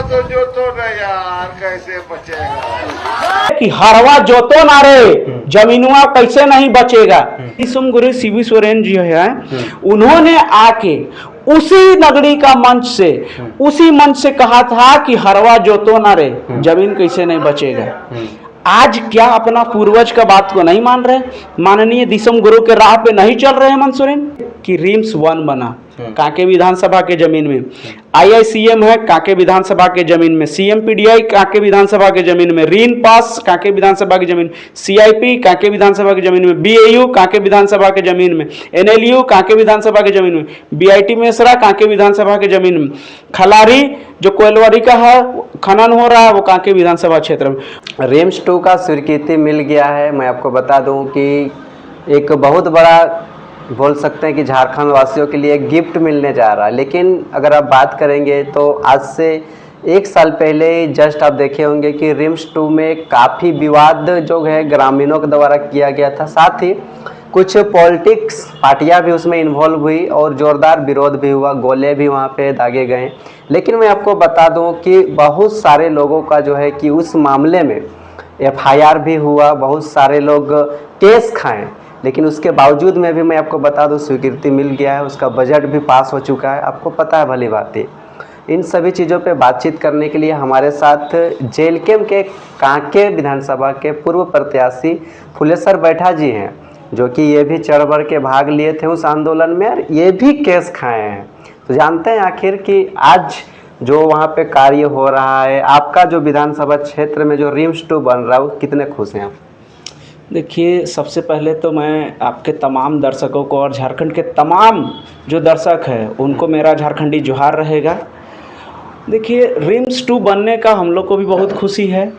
तो जोतो न यार, कैसे बचेगा कि हरवा जोतो ना रे, जमीनुआ कैसे नहीं बचेगा। दिसम गुरु शिबू सोरेन जी है, उन्होंने आके उसी नगरी का मंच से, उसी मंच से कहा था कि हरवा जोतो ना रे, जमीन कैसे नहीं बचेगा। आज क्या अपना पूर्वज का बात को नहीं मान रहे, माननीय दिसम गुरु के राह पे नहीं चल रहे हेमंत सोरेन। कि रिम्स 1 बना कांके विधानसभा के जमीन में, IICM है कांके विधानसभा के जमीन में, CMPDI कांके विधानसभा के जमीन में, रीन पास कांके विधानसभा की जमीन, CIP कांके विधानसभा की जमीन में, BAU कांके विधानसभा के जमीन में, NLU कांके विधानसभा के जमीन में, BIT मेसरा कांके विधानसभा के जमीन में, खलारी जो कोयलवारी का है खनन हो रहा है वो कांके विधानसभा क्षेत्र में। रिम्स 2 का स्वीकृति मिल गया है। मैं आपको बता दूं कि एक बहुत बड़ा बोल सकते हैं कि झारखंड वासियों के लिए गिफ्ट मिलने जा रहा है। लेकिन अगर आप बात करेंगे तो आज से 1 साल पहले जस्ट आप देखे होंगे कि रिम्स 2 में काफ़ी विवाद जो है ग्रामीणों के द्वारा किया गया था। साथ ही कुछ पॉलिटिक्स पार्टियां भी उसमें इन्वॉल्व हुई और ज़ोरदार विरोध भी हुआ, गोले भी वहां पे दागे गए। लेकिन मैं आपको बता दूं कि बहुत सारे लोगों का जो है कि उस मामले में FIR भी हुआ, बहुत सारे लोग केस खाएं, लेकिन उसके बावजूद में भी मैं आपको बता दूं स्वीकृति मिल गया है, उसका बजट भी पास हो चुका है। आपको पता है भली बात है। इन सभी चीज़ों पे बातचीत करने के लिए हमारे साथ जेलकेम के कांके विधानसभा के पूर्व प्रत्याशी फुलेश्वर बैठा जी हैं, जो कि ये भी चढ़ बढ़ के भाग लिए थे उस आंदोलन में और ये भी केस खाए हैं। तो जानते हैं आखिर कि आज जो वहाँ पे कार्य हो रहा है, आपका जो विधानसभा क्षेत्र में जो रिम्स 2 बन रहा है, वो कितने खुश हैं आप? देखिए, सबसे पहले तो मैं आपके तमाम दर्शकों को और झारखंड के तमाम जो दर्शक हैं उनको मेरा झारखंडी जोहार रहेगा। देखिए, रिम्स 2 बनने का हम लोग को भी बहुत खुशी है।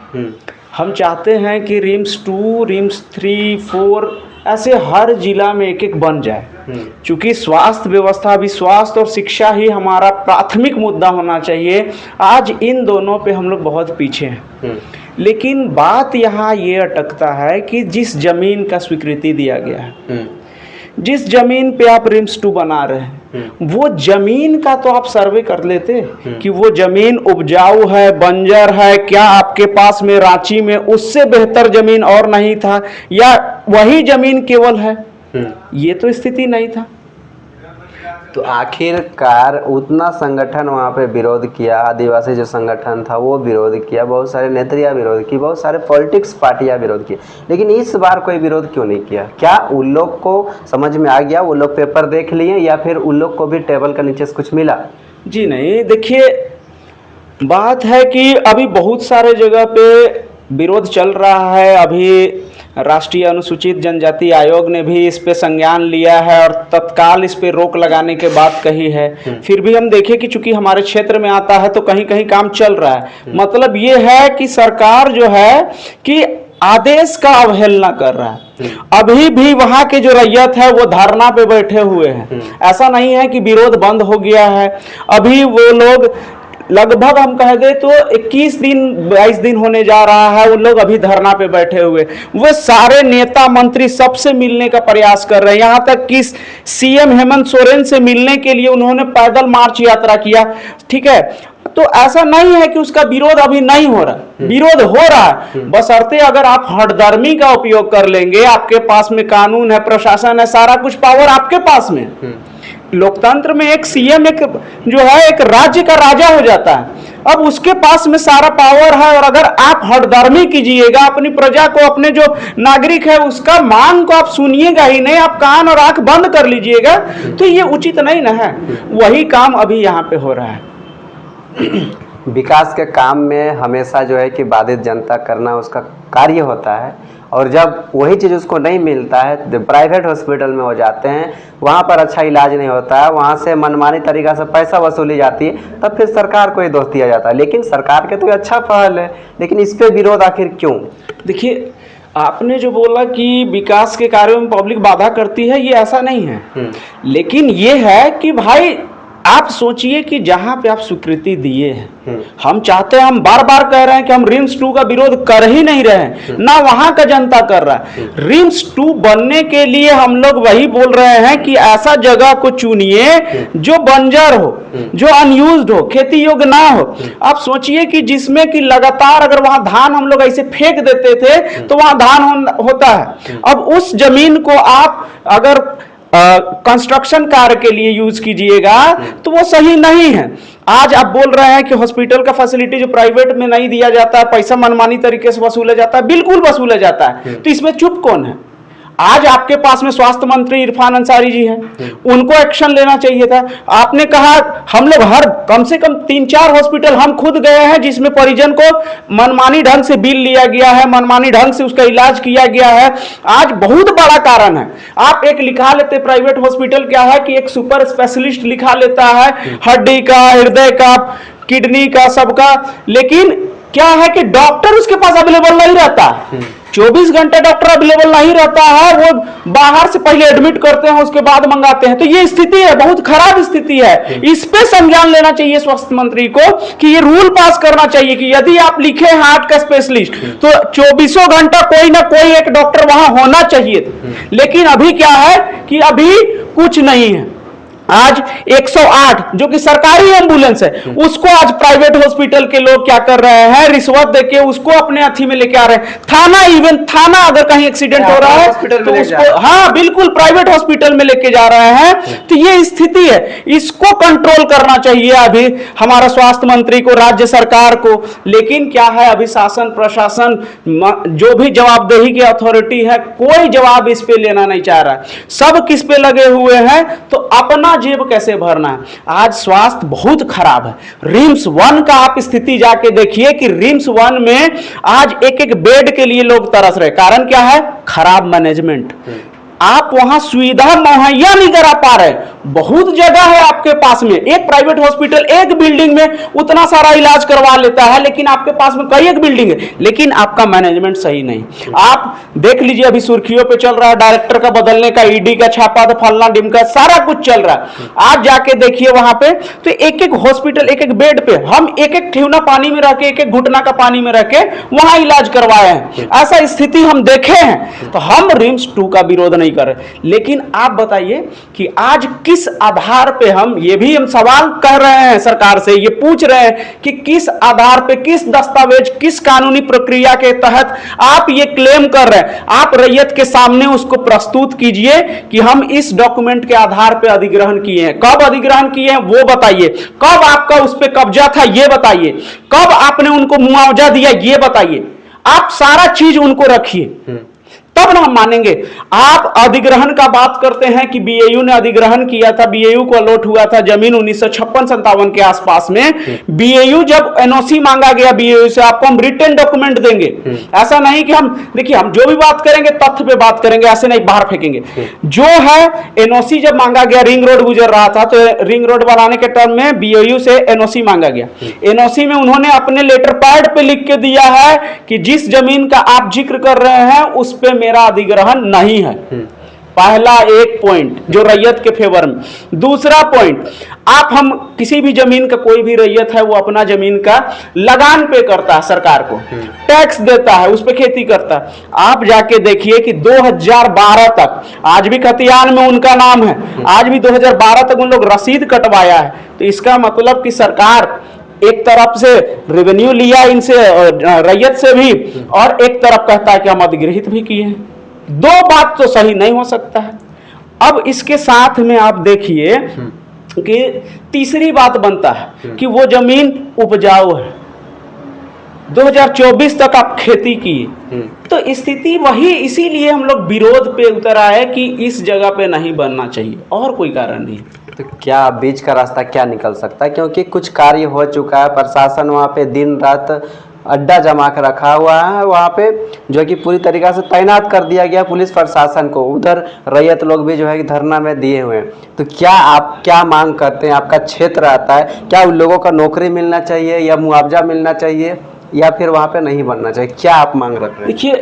हम चाहते हैं कि रिम्स 2, रिम्स 3, 4 ऐसे हर जिला में एक बन जाए। चूँकि स्वास्थ्य व्यवस्था भी, स्वास्थ्य और शिक्षा ही हमारा प्राथमिक मुद्दा होना चाहिए। आज इन दोनों पे हम लोग बहुत पीछे हैं। लेकिन बात यहाँ ये अटकता है कि जिस जमीन का स्वीकृति दिया गया है, जिस जमीन पे आप रिम्स 2 बना रहे हैं, वो जमीन का तो आप सर्वे कर लेते कि वो जमीन उपजाऊ है, बंजर है, क्या आपके पास में रांची में उससे बेहतर जमीन और नहीं था, या वही जमीन केवल है। ये तो स्थिति नहीं था। तो आखिरकार उतना संगठन वहाँ पे विरोध किया, आदिवासी जो संगठन था वो विरोध किया, बहुत सारे नेत्रियाँ विरोध की, बहुत सारे पॉलिटिक्स पार्टियाँ विरोध की, लेकिन इस बार कोई विरोध क्यों नहीं किया? क्या उन लोग को समझ में आ गया, वो लोग पेपर देख लिए, या फिर उन लोग को भी टेबल का नीचे से कुछ मिला? जी नहीं, देखिए बात है कि अभी बहुत सारे जगह पे विरोध चल रहा है। अभी राष्ट्रीय अनुसूचित जनजाति आयोग ने भी इस पे संज्ञान लिया है और तत्काल इस पे रोक लगाने के बात कही है। फिर भी हम देखें कि चूंकि हमारे क्षेत्र में आता है तो कहीं कहीं काम चल रहा है। मतलब ये है कि सरकार जो है कि आदेश का अवहेलना कर रहा है। अभी भी वहां के जो रैयत है वो धरना पे बैठे हुए हैं। ऐसा नहीं है कि विरोध बंद हो गया है। अभी वो लोग लगभग हम कह दे तो 21 दिन 22 दिन होने जा रहा है, उन लोग अभी धरना पे बैठे हुए। वो सारे नेता मंत्री सबसे मिलने का प्रयास कर रहे हैं। यहाँ तक कि CM हेमंत सोरेन से मिलने के लिए उन्होंने पैदल मार्च यात्रा किया। ठीक है, तो ऐसा नहीं है कि उसका विरोध अभी नहीं हो रहा, विरोध हो रहा है। बशर्ते अगर आप हठधर्मी का उपयोग कर लेंगे, आपके पास में कानून है, प्रशासन है, सारा कुछ पावर आपके पास में। लोकतंत्र में एक CM एक जो है एक राज्य का राजा हो जाता है। अब उसके पास में सारा पावर है, और अगर आप हठधर्मी कीजिएगा, अपनी प्रजा को, अपने जो नागरिक है उसका मांग को आप सुनिएगा ही नहीं, आप कान और आंख बंद कर लीजिएगा, तो ये उचित नहीं ना है। वही काम अभी यहाँ पे हो रहा है। विकास के काम में हमेशा जो है कि बाधित जनता करना उसका कार्य होता है, और जब वही चीज़ उसको नहीं मिलता है तो प्राइवेट हॉस्पिटल में हो जाते हैं, वहाँ पर अच्छा इलाज नहीं होता है, वहाँ से मनमानी तरीक़ा से पैसा वसूली जाती है, तब फिर सरकार को ही दोष दिया जाता है। लेकिन सरकार के तो ये अच्छा पहल है, लेकिन इस पर विरोध आखिर क्यों? देखिए, आपने जो बोला कि विकास के कार्यों में पब्लिक बाधा करती है, ये ऐसा नहीं है। लेकिन ये है कि भाई आप सोचिए कि जहां पे आप स्वीकृति दिए हैं, हम चाहते हैं, हम बार बार कह रहे हैं कि हम रिम्स 2 का विरोध कर ही नहीं रहे हैं, ना वहां का जनता कर रहा है। रिम्स 2 बनने के लिए हम लोग वही बोल रहे हैं कि ऐसा जगह को चुनिए जो बंजर हो, जो अनयूज्ड हो, खेती योग्य ना हो। आप सोचिए कि जिसमें कि लगातार अगर वहां धान हम लोग ऐसे फेंक देते थे तो वहां धान होता है। अब उस जमीन को आप अगर कंस्ट्रक्शन कार्य के लिए यूज कीजिएगा तो वो सही नहीं है। आज आप बोल रहे हैं कि हॉस्पिटल का फैसिलिटी जो प्राइवेट में नहीं दिया जाता है, पैसा मनमानी तरीके से वसूला जाता है, बिल्कुल वसूला जाता है। तो इसमें चुप कौन है? आज आपके पास में स्वास्थ्य मंत्री इरफान अंसारी जी हैं, उनको एक्शन लेना चाहिए था। आपने कहा हम लोग हर कम से कम 3-4 हॉस्पिटल हम खुद गए हैं जिसमें परिजन को मनमानी ढंग से बिल लिया गया है, मनमानी ढंग से उसका इलाज किया गया है। आज बहुत बड़ा कारण है, आप एक लिखा लेते प्राइवेट हॉस्पिटल क्या है कि एक सुपर स्पेशलिस्ट लिखा लेता है हड्डी का, हृदय का, किडनी का, सबका, लेकिन क्या है कि डॉक्टर उसके पास अवेलेबल नहीं रहता। 24 घंटे डॉक्टर अवेलेबल नहीं रहता है, वो बाहर से पहले एडमिट करते हैं उसके बाद मंगाते हैं। तो ये स्थिति है, बहुत खराब स्थिति है। इस पे संज्ञान लेना चाहिए स्वास्थ्य मंत्री को कि ये रूल पास करना चाहिए कि यदि आप लिखे हैं हार्ट का स्पेशलिस्ट तो 24 घंटा कोई ना कोई एक डॉक्टर वहां होना चाहिए। लेकिन अभी क्या है कि अभी कुछ नहीं है। आज 108 जो कि सरकारी एम्बुलेंस है, उसको आज प्राइवेट हॉस्पिटल के लोग क्या कर रहे हैं, रिश्वत देके उसको अपने अथी में लेके आ रहे हैं। थाना, इवन थाना अगर कहीं एक्सीडेंट हो रहा है तो उसको, हाँ बिल्कुल, प्राइवेट हॉस्पिटल में लेके जा रहे हैं। तो ये स्थिति है, इसको कंट्रोल करना चाहिए अभी हमारा स्वास्थ्य मंत्री को, राज्य सरकार को। लेकिन क्या है, अभी शासन प्रशासन जो भी जवाबदेही की अथॉरिटी है, कोई जवाब इस पे लेना नहीं चाह रहा है। सब किस पे लगे हुए हैं, तो अपना जेब कैसे भरना है। आज स्वास्थ्य बहुत खराब है। रिम्स 1 का आप स्थिति जाके देखिए कि रिम्स 1 में आज एक बेड के लिए लोग तरस रहे। कारण क्या है? खराब मैनेजमेंट। आप वहां सुविधा मुहैया नहीं करा पा रहे। बहुत जगह है आपके पास में, एक प्राइवेट हॉस्पिटल एक बिल्डिंग में उतना सारा इलाज करवा लेता है, लेकिन आपके पास में कई एक बिल्डिंग है, लेकिन आपका मैनेजमेंट सही नहीं। आप देख लीजिए, अभी सुर्खियों पे चल रहा है डायरेक्टर का बदलने का, ईडी का छापा, तो फलना डिमका सारा कुछ चल रहा है। आज जाके देखिए वहां पे तो एक एक हॉस्पिटल, एक एक बेड पे हम एक एक ठेवना पानी में रख के, एक एक घुटना का पानी में रख के वहां इलाज करवाए हैं। ऐसा स्थिति हम देखे हैं। तो हम रिम्स 2 का विरोध नहीं कर रहे, लेकिन आप बताइए कि आज किस आधार पे हम, ये भी हम सवाल कर रहे हैं सरकार से, ये पूछ रहे हैं कि किस आधार पे, किस दस्तावेज, किस कानूनी प्रक्रिया के तहत आप ये क्लेम कर रहे हैं। आप रैयत के सामने उसको प्रस्तुत कीजिए कि हम इस डॉक्यूमेंट के आधार पे अधिग्रहण किए हैं। कब अधिग्रहण किए हैं वो बताइए, कब आपका उस पे कब्जा था ये बताइए, कब आपने उनको मुआवजा दिया ये बताइए। आप सारा चीज उनको रखिए, तब ना हम मानेंगे। आप अधिग्रहण का बात करते हैं कि बीएयू ने अधिग्रहण किया था, बीएयू को अलॉट हुआ था जमीन 1956-57 के आसपास में। बीएयू जब एनओसी मांगा गया बीएयू से, आपको हम रिटन डॉक्यूमेंट देंगे। ऐसा नहीं कि हम, देखिए हम जो भी बात करेंगे तथ्य पे बात करेंगे, ऐसे नहीं बाहर फेंकेंगे। जो है एनओसी जब मांगा गया, रिंग रोड गुजर रहा था, तो रिंग रोड बनाने के टर्म में बीएयू से एनओसी मांगा गया। एनओसी में उन्होंने अपने लेटर पैड पे लिख के दिया है कि जिस जमीन का आप जिक्र कर रहे हैं उस पे मेरा अधिग्रहण नहीं है। पहला एक पॉइंट जो रैयत के फेवर में। दूसरा पॉइंट, आप हम किसी भी जमीन का, कोई भी रैयत है वो अपना जमीन का लगान पे करता है, सरकार को टैक्स देता है, उस पे खेती करता है। आप जाके देखिए कि 2012 तक, आज भी खतियान में उनका नाम है, आज भी 2012 तक उन लोग रसीद कटवाया है। तो इसका मतलब कि सरकार एक तरफ से रेवेन्यू लिया इनसे, रैयत से भी, और एक तरफ कहता है कि हम अधिग्रहित भी किए हैं। दो बात तो सही नहीं हो सकता है। अब इसके साथ में आप देखिए कि तीसरी बात बनता है कि वो जमीन उपजाऊ है, 2024 तक आप खेती की, तो स्थिति वही, इसीलिए हम लोग विरोध पे उतर आए कि इस जगह पे नहीं बनना चाहिए, और कोई कारण नहीं। तो क्या बीच का रास्ता क्या निकल सकता है? क्योंकि कुछ कार्य हो चुका है, प्रशासन वहाँ पे दिन रात अड्डा जमा कर रखा हुआ है, वहाँ पे जो कि पूरी तरीक़ा से तैनात कर दिया गया पुलिस प्रशासन को। उधर रैयत लोग भी जो है कि धरना में दिए हुए हैं। तो क्या आप क्या मांग करते हैं? आपका क्षेत्र आता है, क्या उन लोगों को नौकरी मिलना चाहिए या मुआवजा मिलना चाहिए, या फिर वहाँ पे नहीं बनना चाहिए? क्या आप मांग रख रहे हैं? देखिए,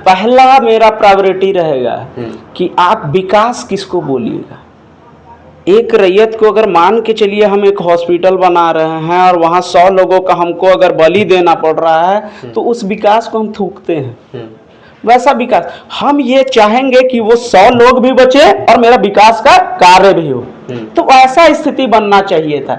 पहला मेरा प्रायोरिटी रहेगा कि आप विकास किसको बोलिएगा। एक रैयत को अगर मान के चलिए हम एक हॉस्पिटल बना रहे हैं और वहाँ 100 लोगों का हमको अगर बलि देना पड़ रहा है तो उस विकास को हम थूकते हैं। वैसा विकास हम ये चाहेंगे कि वो 100 लोग भी बचे और मेरा विकास का कार्य भी हो, तो ऐसा स्थिति बनना चाहिए था।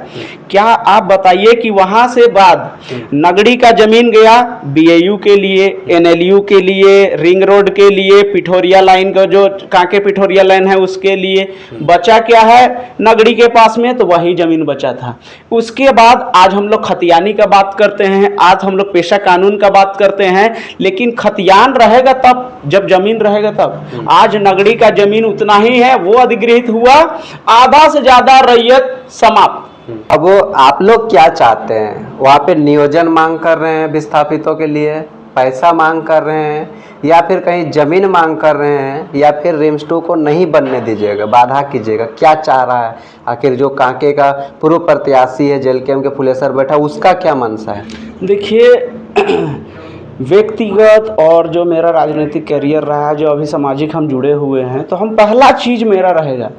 क्या आप बताइए कि वहां से बाद नगड़ी का जमीन गया बीएयू के लिए, एनएलयू के लिए, रिंग रोड के लिए, पिठोरिया लाइन का जो कांके पिठोरिया लाइन है उसके लिए, बचा क्या है नगड़ी के पास में, तो वही जमीन बचा था। उसके बाद आज हम लोग खतियानी का बात करते हैं, आज हम लोग पेशा कानून का बात करते हैं, लेकिन खतियान रहेगा तब जब जमीन रहेगा तब। आज नगड़ी का जमीन उतना ही है, वो अधिग्रहित हुआ, आधा से ज्यादा रैयत समाप्त। अब आप लोग क्या चाहते हैं? वहाँ पे नियोजन मांग कर रहे हैं विस्थापितों के लिए, पैसा मांग कर रहे हैं, या फिर कहीं जमीन मांग कर रहे हैं, या फिर रिम्स 2 को नहीं बनने दीजिएगा, बाधा कीजिएगा? क्या चाह रहा है आखिर? जो कांके का पूर्व प्रत्याशी है जेल कैंप के फुलेसर बैठा, उसका क्या मनसा है? देखिए व्यक्तिगत और जो मेरा राजनीतिक करियर रहा है, जो अभी सामाजिक हम जुड़े हुए हैं, तो हम पहला चीज मेरा रहेगा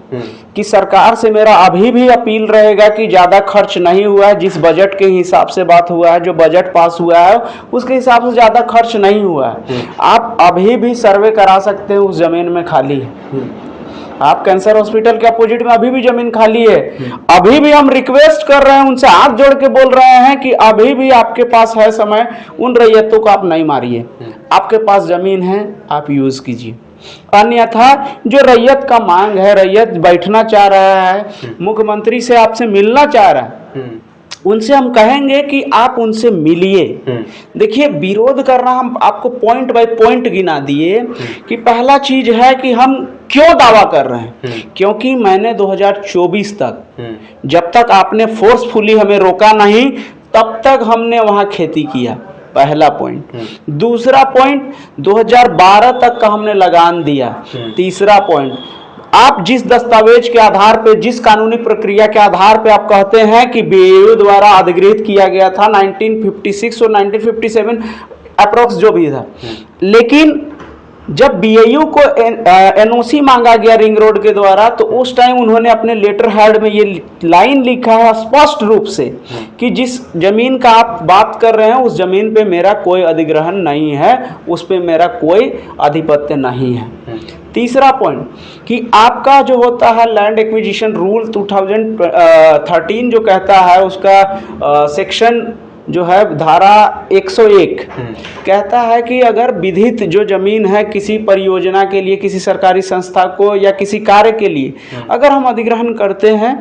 कि सरकार से मेरा अभी भी अपील रहेगा कि ज़्यादा खर्च नहीं हुआ है। जिस बजट के हिसाब से बात हुआ है, जो बजट पास हुआ है उसके हिसाब से ज़्यादा खर्च नहीं हुआ है। आप अभी भी सर्वे करा सकते हैं, उस जमीन में खाली है। आप कैंसर हॉस्पिटल के अपोजिट में अभी भी जमीन खाली है। अभी भी हम रिक्वेस्ट कर रहे हैं, उनसे हाथ जोड़ के बोल रहे हैं कि अभी भी आपके पास है समय, उन रैयतों को आप नहीं मारिए। आपके पास जमीन है, आप यूज कीजिए। अन्यथा जो रैयत का मांग है, रैयत बैठना चाह रहा है, मुख्यमंत्री से आपसे मिलना चाह रहा है, उनसे हम कहेंगे कि आप उनसे मिलिए। देखिए विरोध करना, हम आपको पॉइंट बाय पॉइंट गिना दिए कि पहला चीज है कि हम क्यों दावा कर रहे हैं, क्योंकि मैंने 2024 तक, जब तक आपने फोर्सफुली हमें रोका नहीं, तब तक हमने वहां खेती किया। पहला पॉइंट। दूसरा पॉइंट 2012 तक का हमने लगान दिया। तीसरा पॉइंट, आप जिस दस्तावेज के आधार पे, जिस कानूनी प्रक्रिया के आधार पे आप कहते हैं कि बीएयू द्वारा अधिग्रहित किया गया था 1956 और 1957 अप्रोक्स जो भी था, लेकिन जब बीएयू को एनओसी मांगा गया रिंग रोड के द्वारा, तो उस टाइम उन्होंने अपने लेटर हेड में ये लाइन लिखा है स्पष्ट रूप से कि जिस जमीन का आप बात कर रहे हैं उस जमीन पे मेरा कोई अधिग्रहण नहीं है, उस पे मेरा कोई आधिपत्य नहीं है। तीसरा पॉइंट कि आपका जो होता है लैंड एक्विजिशन रूल 2013 जो कहता है, उसका सेक्शन जो है धारा 101 कहता है कि अगर विधित जो जमीन है किसी परियोजना के लिए, किसी सरकारी संस्था को या किसी कार्य के लिए अगर हम अधिग्रहण करते हैं,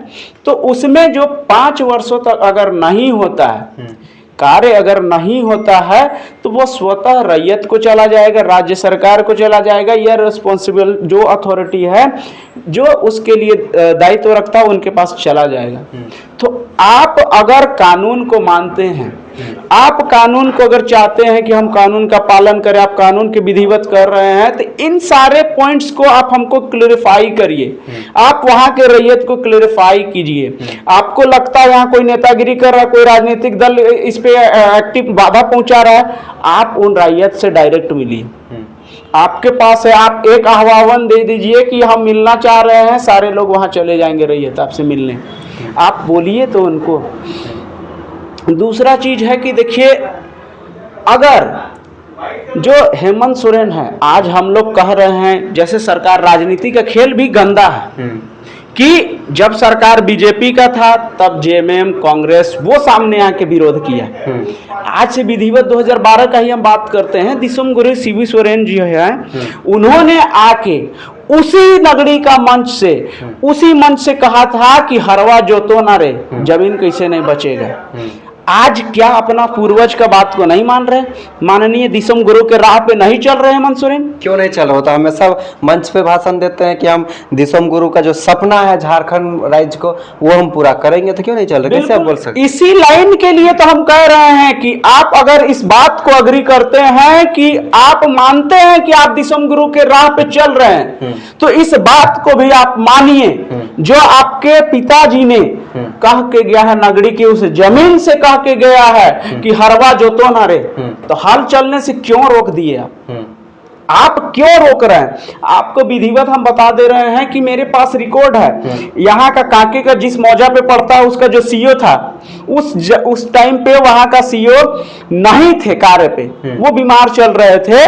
तो उसमें जो 5 वर्षों तक अगर नहीं होता है कार्य, अगर नहीं होता है, तो वो स्वतः रैयत को चला जाएगा, राज्य सरकार को चला जाएगा, या रिस्पॉन्सिबल जो अथॉरिटी है जो उसके लिए दायित्व रखता है उनके पास चला जाएगा। तो आप अगर कानून को मानते हैं, आप कानून को अगर चाहते हैं कि हम कानून का पालन करें, आप कानून के विधिवत कर रहे हैं, तो इन सारे पॉइंट्स को आप हमको क्लैरिफाई करिए। आप वहां के रैयत को क्लैरिफाई कीजिए। आपको लगता है यहाँ कोई नेतागिरी कर रहा है, कोई राजनीतिक दल इस पे एक्टिव बाधा पहुंचा रहा है, आप उन रैयत से डायरेक्ट मिलिए। आपके पास है, आप एक आह्वान दे दीजिए कि हम मिलना चाह रहे हैं, सारे लोग वहां चले जाएंगे रैयत आपसे मिलने। आप बोलिए तो उनको। दूसरा चीज है कि देखिए, अगर जो हेमंत सोरेन है, आज हम लोग कह रहे हैं जैसे सरकार, राजनीति का खेल भी गंदा है कि जब सरकार बीजेपी का था तब जेएमएम, कांग्रेस वो सामने आके विरोध किया। आज से विधिवत 2012 का ही हम बात करते हैं, दिसम गुरु शिबू सोरेन जी है, उन्होंने आके उसी नगरी का मंच से, उसी मंच से कहा था कि हरवा जोतो ना रे, जमीन कैसे नहीं बचेगा। आज क्या अपना पूर्वज का बात को नहीं मान रहे? माननीय दिसम गुरु के राह पे नहीं चल रहे हेमंत सोरेन? क्यों नहीं चल रहा? तो हमेशा मंच पे भाषण देते हैं कि हम दिसम गुरु का जो सपना है झारखंड राज्य को, वो हम पूरा करेंगे, तो क्यों नहीं चल रहे? कैसे आप बोल सकते? इसी लाइन के लिए तो हम कह रहे हैं कि आप अगर इस बात को अग्री करते हैं कि आप मानते हैं कि आप दिसम गुरु के राह पे चल रहे हैं, तो इस बात को भी आप मानिए जो आपके पिताजी ने कह के गया है, नगरी की उस जमीन से कह के गया है कि हरवा जोतो ना रे, तो हाल चलने से क्यों रोक दिए आप? आप क्यों रोक रहे हैं? आपको विधिवत हम बता दे रहे हैं कि मेरे पास रिकॉर्ड है। यहाँ का कांके का जिस मौजा पे पड़ता है उसका जो सीईओ था, उस टाइम पे वहां का सीईओ नहीं थे कार्य पे, वो बीमार चल रहे थे,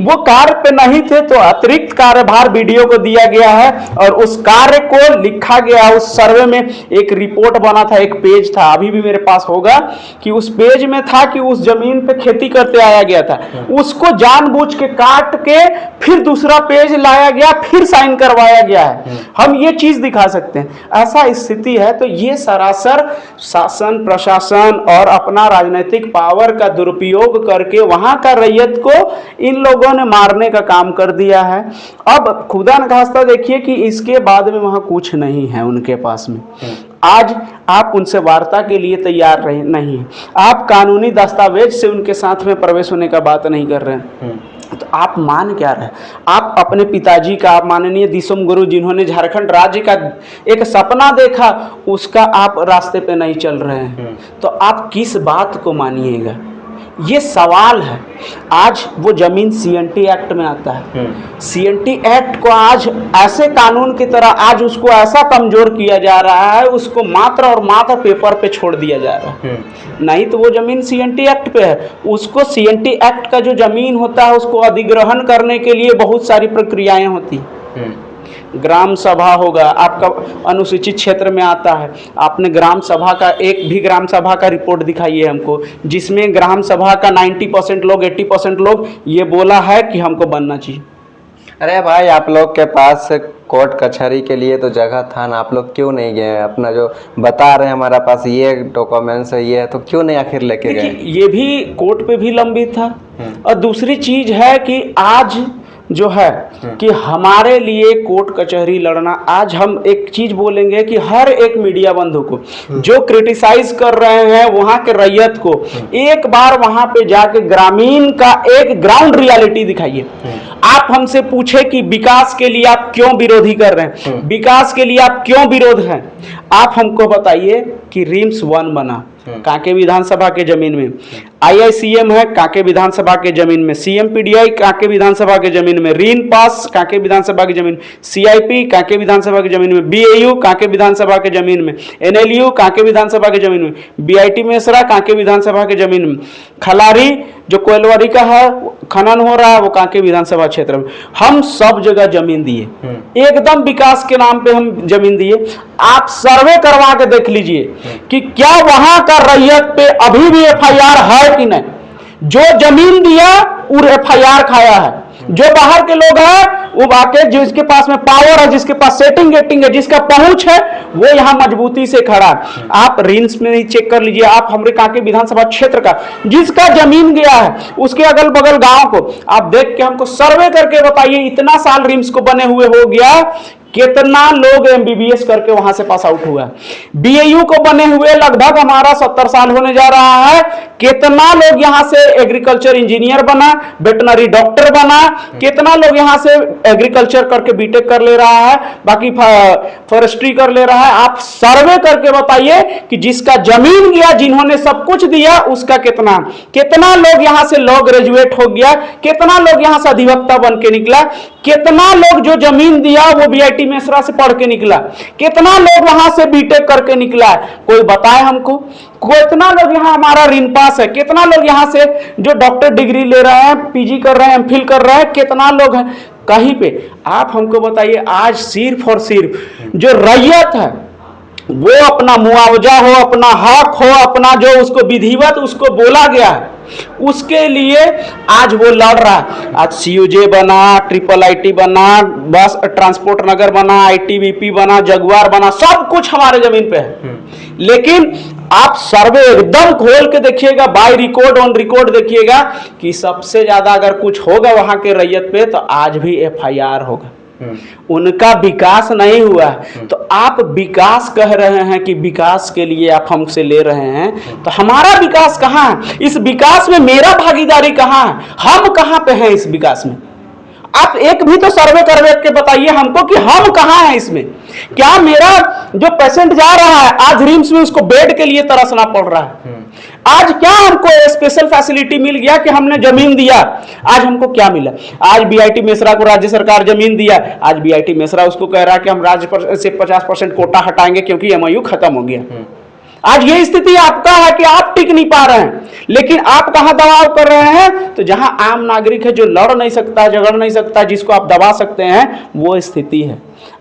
वो कार्य पे नहीं थे, तो अतिरिक्त कार्यभार बीडीओ को दिया गया है और उस कार्य को लिखा गया। उस सर्वे में एक रिपोर्ट बना था, एक पेज था, अभी भी मेरे पास होगा, कि उस पेज में था कि उस जमीन पे खेती करते आया गया था, उसको जानबूझ के काट के फिर दूसरा पेज लाया गया, फिर साइन करवाया गया है। हम ये चीज दिखा सकते हैं, ऐसा स्थिति है। तो ये सरासर शासन प्रशासन और अपना राजनीतिक पावर का दुरुपयोग करके वहां का रैयत को इन लोगों ने मारने का काम कर दिया है। अब खुदा न खास्ता देखिए कि इसके बाद में वहां कुछ नहीं है उनके पास में। आज आप उनसे वार्ता के लिए तैयार नहीं है, आप कानूनी दस्तावेज से उनके साथ में प्रवेश होने का बात नहीं कर रहे हैं, तो आप मान क्या रहे? आप अपने पिताजी का, आप माननीय दिसोम गुरु जिन्होंने झारखंड राज्य का एक सपना देखा, उसका आप रास्ते पे नहीं चल रहे हैं, तो आप किस बात को मानिएगा? ये सवाल है। आज वो जमीन सीएनटी एक्ट में आता है, सीएनटी एक्ट को आज ऐसे कानून की तरह आज उसको ऐसा कमजोर किया जा रहा है, उसको मात्र और मात्र पेपर पे छोड़ दिया जा रहा है। नहीं तो वो जमीन सीएनटी एक्ट पे है, उसको सीएनटी एक्ट का जो जमीन होता है उसको अधिग्रहण करने के लिए बहुत सारी प्रक्रियाएं होती हैं। ग्राम सभा होगा, आपका अनुसूचित क्षेत्र में आता है, आपने ग्राम सभा का एक भी ग्राम सभा का रिपोर्ट दिखाइए हमको, जिसमें ग्राम सभा का 90% लोग 80% लोग ये बोला है कि हमको बनना चाहिए। अरे भाई, आप लोग के पास कोर्ट कचहरी के लिए तो जगह था ना, आप लोग क्यों नहीं गए? अपना जो बता रहे हैं हमारे पास ये डॉक्यूमेंट्स है, ये है, तो क्यों नहीं आखिर लेके गए? ये भी कोर्ट पे भी लंबित था। और दूसरी चीज है कि आज जो है कि हमारे लिए कोर्ट कचहरी लड़ना, आज हम एक चीज बोलेंगे कि हर एक मीडिया बंधु को जो क्रिटिसाइज कर रहे हैं वहां के रैयत को, एक बार वहां पे जाके ग्रामीण का एक ग्राउंड रियलिटी दिखाइए। आप हमसे पूछे कि विकास के लिए आप क्यों विरोधी कर रहे हैं, विकास के लिए आप क्यों विरोध हैं, आप हमको बताइए कि रिम्स 1 बना कांके विधानसभा के जमीन में, आईआईसीएम है कांके विधानसभा के जमीन में, सीएमपीडीआई कांके विधानसभा के जमीन में, रीन पास कांके विधानसभा की जमीन, सीआईपी कांके विधानसभा की जमीन में, बीएयू कांके विधानसभा के जमीन में, एनएलयू कांके विधानसभा के जमीन में, बीआईटी मेसरा कांके विधानसभा के जमीन में, खलारी जो कोयलवारी का है खनन हो रहा है वो कांके विधानसभा क्षेत्र में। हम सब जगह जमीन दिए, एकदम विकास के नाम पे हम जमीन दिए। आप सर्वे करवा के देख लीजिए कि क्या वहां का रैयत पे अभी भी एफआईआर है कि नहीं। जो जमीन दिया वो एफआईआर खाया है, जो बाहर के लोग हैं वो आके जिसके पास में पावर है, जिसके पास सेटिंग गेटिंग है, जिसका पहुंच है, वो यहाँ मजबूती से खड़ा है। आप रिंस में ही चेक कर लीजिए, आप हमारे कांके विधानसभा क्षेत्र का जिसका जमीन गया है उसके अगल बगल गांव को आप देख के हमको सर्वे करके बताइए, इतना साल रिम्स को बने हुए हो गया, कितना लोग एमबीबीएस करके वहां से पास आउट हुआ। बीएयू को बने हुए लगभग हमारा 70 साल होने जा रहा है, कितना लोग यहां से एग्रीकल्चर इंजीनियर बना, वेटनरी डॉक्टर बना, कितना लोग यहां से एग्रीकल्चर करके बीटेक कर ले रहा है, बाकी फॉरेस्ट्री कर ले रहा है। आप सर्वे करके बताइए कि जिसका जमीन गया, जिन्होंने सब कुछ दिया, उसका कितना लोग यहां से लॉ ग्रेजुएट हो गया, कितना लोग यहां से अधिवक्ता बन के निकला, कितना लोग जो जमीन दिया वो बीआईटी मेसरा से पढ़ के निकला, कितना लोग वहां से बीटेक करके निकला है, कोई बताए हमको। कितना लोग यहाँ हमारा ऋण पास है, कितना लोग यहाँ से जो डॉक्टर डिग्री ले रहे हैं, पीजी कर रहे हैं, एमफिल कर रहे हैं, कितना लोग हैं कहीं पे। आप हमको बताइए, आज सिर्फ और सिर्फ जो रैयत है वो अपना मुआवजा हो, अपना हक हो, अपना जो उसको विधिवत उसको बोला गया है उसके लिए आज वो लड़ रहा है। आज सीयूजे बना, ट्रिपल आईटी बना, बस ट्रांसपोर्ट नगर बना, आईटीबीपी बना, जगुआर बना, सब कुछ हमारे जमीन पे है। लेकिन आप सर्वे एकदम खोल के देखिएगा, बाय रिकॉर्ड ऑन रिकॉर्ड देखिएगा कि सबसे ज्यादा अगर कुछ होगा वहां के रैयत पे तो आज भी एफआईआर होगा। उनका विकास नहीं हुआ, तो आप विकास कह रहे हैं कि विकास के लिए आप हमसे ले रहे हैं, तो हमारा विकास कहाँ है? इस विकास में मेरा भागीदारी कहाँ है? हम कहाँ पे हैं इस विकास में? आप एक भी तो सर्वे करवे के बताइए हमको कि हम कहाँ हैं इसमें। क्या मेरा जो पेशेंट जा रहा है आज रिम्स में, उसको बेड के लिए तरसना पड़ रहा है, आज क्या हमको स्पेशल फैसिलिटी मिल गया कि हमने जमीन दिया, आज हमको क्या मिला? आज बीआईटी मेसरा को राज्य सरकार जमीन दिया, आज बीआईटी मेसरा उसको कह रहा है कि हम राज्य से 50% कोटा हटाएंगे क्योंकि एमओयू खत्म हो गया। आज ये स्थिति आपका है कि आप टिक नहीं पा रहे हैं, लेकिन आप कहां दबाव कर रहे हैं? तो जहां आम नागरिक है जो लड़ नहीं सकता, झगड़ नहीं सकता, जिसको आप दबा सकते हैं, वो स्थिति है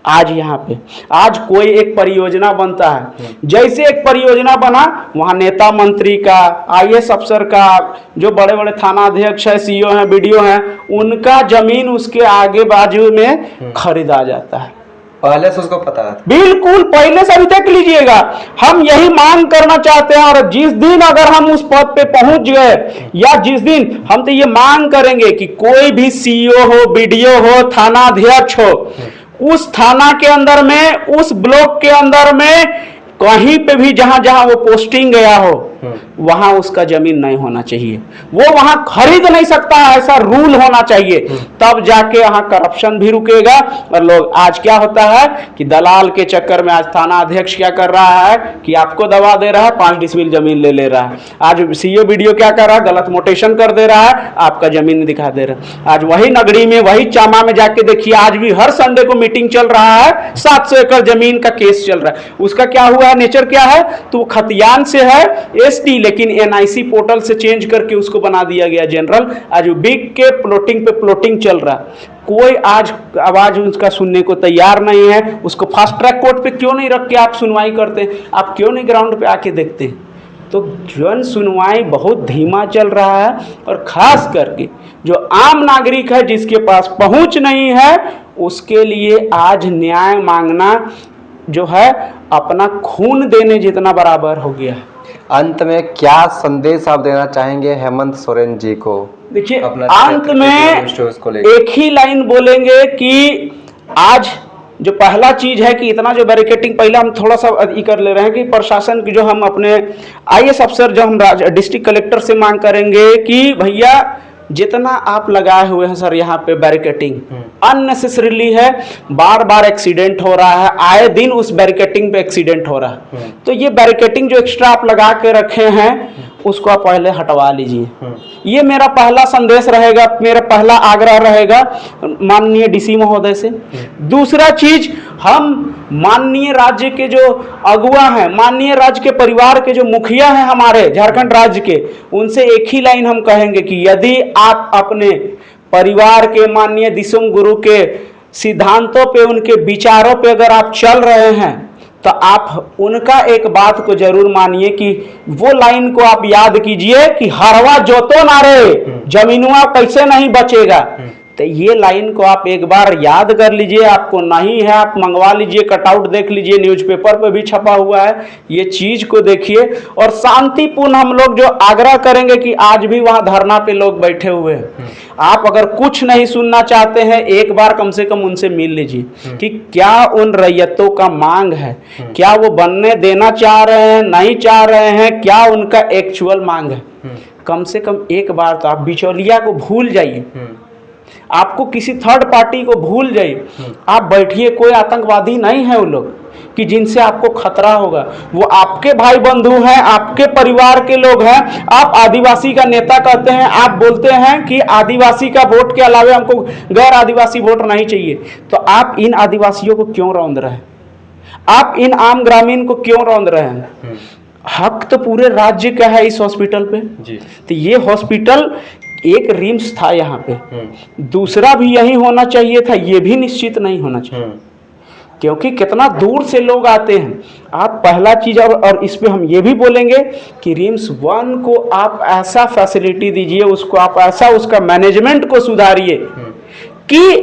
आज यहाँ पे। आज कोई एक परियोजना बनता है, जैसे एक परियोजना बना वहां नेता मंत्री का, आईएएस अफसर का, जो बड़े बड़े थाना अध्यक्ष है, सीईओ हैं, बीडीओ हैं, उनका जमीन उसके आगे बाजू में खरीदा जाता है। पहले से उसको पता है, बिल्कुल पहले से। अभी तक लीजिएगा, हम यही मांग करना चाहते हैं, और जिस दिन अगर हम उस पद पे पहुंच गए, या जिस दिन हम तो ये मांग करेंगे कि कोई भी सीईओ हो, बीडीओ हो, थाना अध्यक्ष हो, उस थाना के अंदर में, उस ब्लॉक के अंदर में, कहीं पे भी जहां जहां वो पोस्टिंग गया हो, वहां उसका जमीन नहीं होना चाहिए, वो वहां खरीद नहीं सकता, ऐसा रूल होना चाहिए। तब जाके यहाँ करप्शन भी रुकेगा। और लोग, आज क्या होता है कि दलाल के चक्कर में आज थाना अध्यक्ष क्या कर रहा है कि आपको दबा दे रहा है, 5 डिसमिल जमीन ले रहा है। आज सीईओ बीडीओ क्या कर रहा है, गलत मोटेशन कर दे रहा है, आपका जमीन दिखा दे रहा है। आज वही नगरी में, वही चामा में जाके देखिए, आज भी हर संडे को मीटिंग चल रहा है, 700 एकड़ जमीन का केस चल रहा है। उसका क्या हुआ, नेचर क्या है, तो खतियान से है एसटी, लेकिन एनआईसी पोर्टल से चेंज करके उसको बना दिया गया जनरल। आज बिग के प्लॉटिंग पे प्लॉटिंग चल रहा है, कोई आज आवाज उसका सुनने को तैयार नहीं है। उसको फास्ट ट्रैक कोर्ट पे क्यों नहीं रख के आप सुनवाई करते हैं? आप क्यों नहीं ग्राउंड पे आके देखते हैं? तो जन सुनवाई बहुत धीमा चल रहा है, और खास करके जो आम नागरिक है, जिसके पास पहुंच नहीं है, उसके लिए आज न्याय मांगना जो है अपना खून देने जितना बराबर हो गया। अंत में क्या संदेश आप देना चाहेंगे हेमंत सोरेन जी को? देखिए, अंत में एक ही लाइन बोलेंगे कि आज जो पहला चीज है कि इतना जो बैरिकेटिंग, पहले हम थोड़ा सा ये कर ले रहे हैं कि प्रशासन की, जो हम अपने आईएएस अफसर, जो हम डिस्ट्रिक्ट कलेक्टर से मांग करेंगे कि भैया जितना आप लगाए हुए हैं सर यहाँ पे बैरिकेटिंग अननेसेसरीली है, बार बार एक्सीडेंट हो रहा है, आए दिन उस बैरिकेटिंग पे एक्सीडेंट हो रहा है। तो ये बैरिकेटिंग जो एक्स्ट्रा आप लगा के रखे हैं, उसको आप पहले हटवा लीजिए। ये मेरा पहला संदेश रहेगा, मेरा पहला आग्रह रहेगा माननीय डीसी महोदय से। दूसरा चीज, हम माननीय राज्य के जो अगुआ हैं, माननीय राज्य के परिवार के जो मुखिया हैं हमारे झारखंड राज्य के, उनसे एक ही लाइन हम कहेंगे कि यदि आप अपने परिवार के माननीय दिसुम गुरु के सिद्धांतों पे, उनके विचारों पे अगर आप चल रहे हैं, तो आप उनका एक बात को जरूर मानिए कि वो लाइन को आप याद कीजिए कि हरवा जोतो ना रे, जमीनुआ कैसे नहीं बचेगा। तो ये लाइन को आप एक बार याद कर लीजिए। आपको नहीं है, आप मंगवा लीजिए, कटआउट देख लीजिए, न्यूज़पेपर पे भी छपा हुआ है, ये चीज को देखिए। और शांतिपूर्ण हम लोग जो आग्रह करेंगे कि आज भी वहां धरना पे लोग बैठे हुए हैं, आप अगर कुछ नहीं सुनना चाहते हैं, एक बार कम से कम उनसे मिल लीजिए कि क्या उन रैयतों का मांग है, क्या वो बनने देना चाह रहे हैं, नहीं चाह रहे हैं, क्या उनका एक्चुअल मांग है। कम से कम एक बार तो आप बिचौलिया को भूल जाइए, आपको किसी थर्ड पार्टी को भूल जाइए, आप बैठिए। कोई आतंकवादी नहीं है वो लोग कि जिनसे आपको खतरा होगा, वो आपके भाई बंधु हैं, आपके परिवार के लोग हैं। आप आदिवासी का नेता कहते हैं, आप बोलते हैं कि आदिवासी का वोट के अलावा हमको गैर आदिवासी वोट नहीं चाहिए, तो आप इन आदिवासियों को क्यों रौंद रहे हैं? आप इन आम ग्रामीण को क्यों रौंद रहे हैं? हक तो पूरे राज्य का है इस हॉस्पिटल पे जी। तो ये हॉस्पिटल एक रिम्स था यहाँ पे, दूसरा भी यही होना चाहिए था, ये भी निश्चित नहीं होना चाहिए, क्योंकि कितना दूर से लोग आते हैं। आप पहला चीज, और इस पे हम ये भी बोलेंगे कि रिम्स 1 को आप ऐसा फैसिलिटी दीजिए, उसको आप ऐसा उसका मैनेजमेंट को सुधारिए कि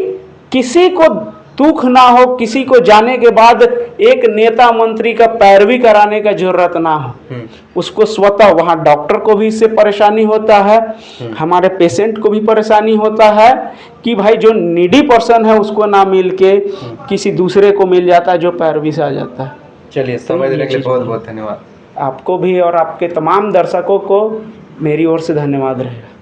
किसी को दुख ना हो, किसी को जाने के बाद एक नेता मंत्री का पैरवी कराने का जरूरत ना हो। उसको स्वतः, वहाँ डॉक्टर को भी इससे परेशानी होता है, हमारे पेशेंट को भी परेशानी होता है कि भाई जो नीडी पर्सन है उसको ना मिल के किसी दूसरे को मिल जाता है जो पैरवी से आ जाता है। चलिए, समय देने के लिए बहुत बहुत धन्यवाद। आपको भी और आपके तमाम दर्शकों को मेरी ओर से धन्यवाद रहेगा।